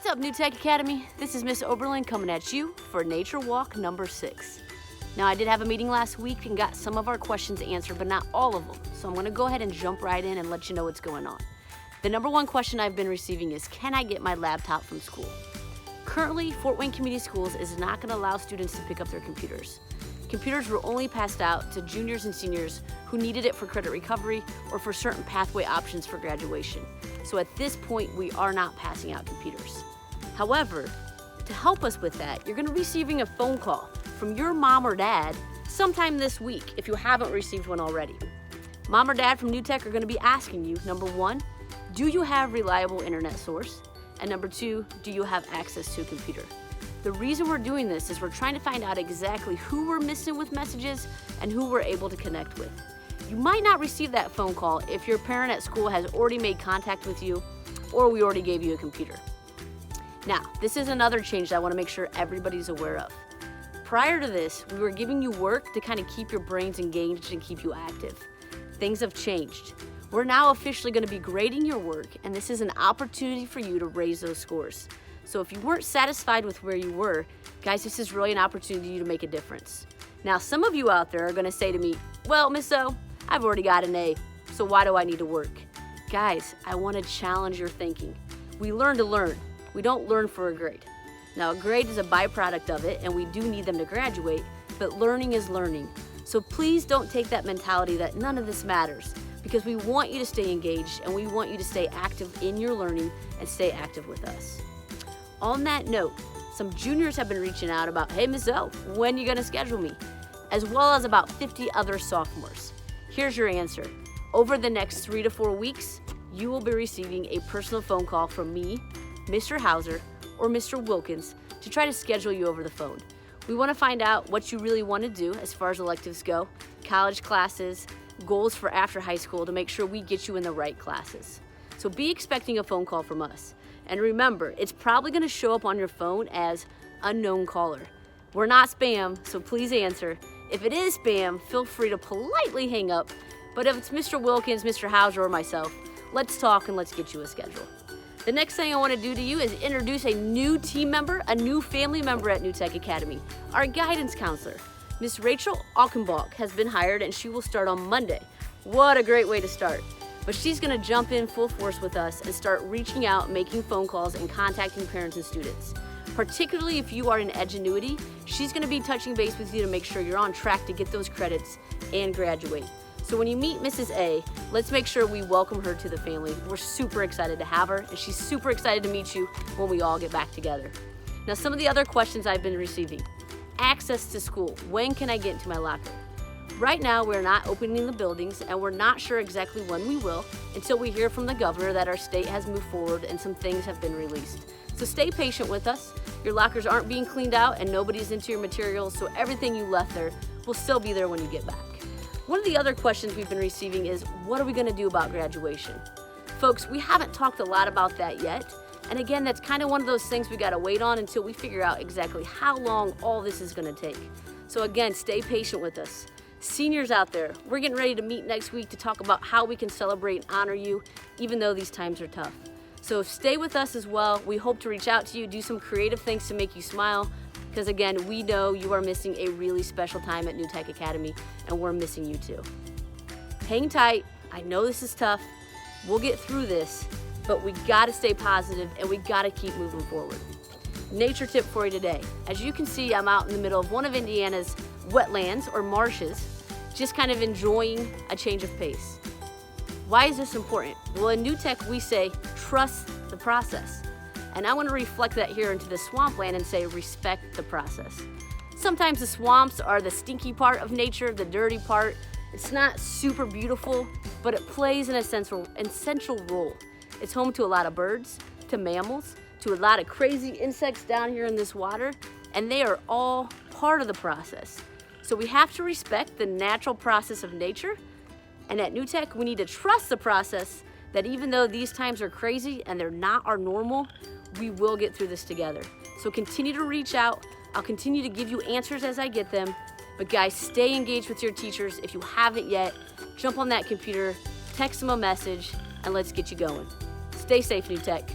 What's up, New Tech Academy? This is Miss Oberlin coming at you for Nature Walk number 6. Now, I did have a meeting last week and got some of our questions answered, but not all of them. So I'm gonna go ahead and jump right in and let you know what's going on. The number one question I've been receiving is, can I get my laptop from school? Currently, Fort Wayne Community Schools is not gonna allow students to pick up their computers. Computers were only passed out to juniors and seniors who needed it for credit recovery or for certain pathway options for graduation. So at this point, we are not passing out computers. However, to help us with that, you're gonna be receiving a phone call from your mom or dad sometime this week if you haven't received one already. Mom or dad from New Tech are gonna be asking you, number one, do you have reliable internet source? And number two, do you have access to a computer? The reason we're doing this is we're trying to find out exactly who we're missing with messages and who we're able to connect with. You might not receive that phone call if your parent at school has already made contact with you or we already gave you a computer. Now, this is another change that I want to make sure everybody's aware of. Prior to this, we were giving you work to kind of keep your brains engaged and keep you active. Things have changed. We're now officially going to be grading your work, and this is an opportunity for you to raise those scores. So if you weren't satisfied with where you were, guys, this is really an opportunity to make a difference. Now, some of you out there are going to say to me, well, Miss O, I've already got an A, so why do I need to work? Guys, I want to challenge your thinking. We learn to learn. We don't learn for a grade. Now, a grade is a byproduct of it, and we do need them to graduate, but learning is learning. So please don't take that mentality that none of this matters, because we want you to stay engaged, and we want you to stay active in your learning and stay active with us. On that note, some juniors have been reaching out about, hey, Ms. O, when are you gonna schedule me? As well as about 50 other sophomores. Here's your answer. Over the next 3 to 4 weeks, you will be receiving a personal phone call from me, Mr. Hauser, or Mr. Wilkins to try to schedule you over the phone. We wanna find out what you really wanna do as far as electives go, college classes, goals for after high school to make sure we get you in the right classes. So be expecting a phone call from us. And remember, it's probably gonna show up on your phone as unknown caller. We're not spam, so please answer. If it is spam, feel free to politely hang up. But if it's Mr. Wilkins, Mr. Hauser, or myself, let's talk and let's get you a schedule. The next thing I wanna do to you is introduce a new team member, a new family member at New Tech Academy, our guidance counselor. Miss Rachel Aukenbalk has been hired and she will start on Monday. What a great way to start. But she's gonna jump in full force with us and start reaching out, making phone calls, and contacting parents and students. Particularly if you are in Edgenuity, she's gonna be touching base with you to make sure you're on track to get those credits and graduate. So when you meet Mrs. A, let's make sure we welcome her to the family. We're super excited to have her, and she's super excited to meet you when we all get back together. Now, some of the other questions I've been receiving. Access to school. When can I get into my locker? Right now, we're not opening the buildings, and we're not sure exactly when we will until we hear from the governor that our state has moved forward and some things have been released. So stay patient with us. Your lockers aren't being cleaned out and nobody's into your materials, so everything you left there will still be there when you get back. One of the other questions we've been receiving is, what are we gonna do about graduation? Folks, we haven't talked a lot about that yet. And again, that's kind of one of those things we gotta wait on until we figure out exactly how long all this is gonna take. So again, stay patient with us. Seniors out there, we're getting ready to meet next week to talk about how we can celebrate and honor you, even though these times are tough. So stay with us as well. We hope to reach out to you, do some creative things to make you smile, because again, we know you are missing a really special time at New Tech Academy, and we're missing you too. Hang tight. I know this is tough. We'll get through this, but we gotta stay positive and we gotta keep moving forward. Nature tip for you today. As you can see, I'm out in the middle of one of Indiana's wetlands or marshes, just kind of enjoying a change of pace. Why is this important? Well, in New Tech, we say, trust the process. And I want to reflect that here into the swampland and say, respect the process. Sometimes the swamps are the stinky part of nature, the dirty part. It's not super beautiful, but it plays an essential role. It's home to a lot of birds, to mammals, to a lot of crazy insects down here in this water, and they are all part of the process. So we have to respect the natural process of nature, and at New Tech, we need to trust the process that even though these times are crazy and they're not our normal, we will get through this together. So continue to reach out. I'll continue to give you answers as I get them, but guys, stay engaged with your teachers. If you haven't yet, jump on that computer, text them a message, and let's get you going. Stay safe, New Tech.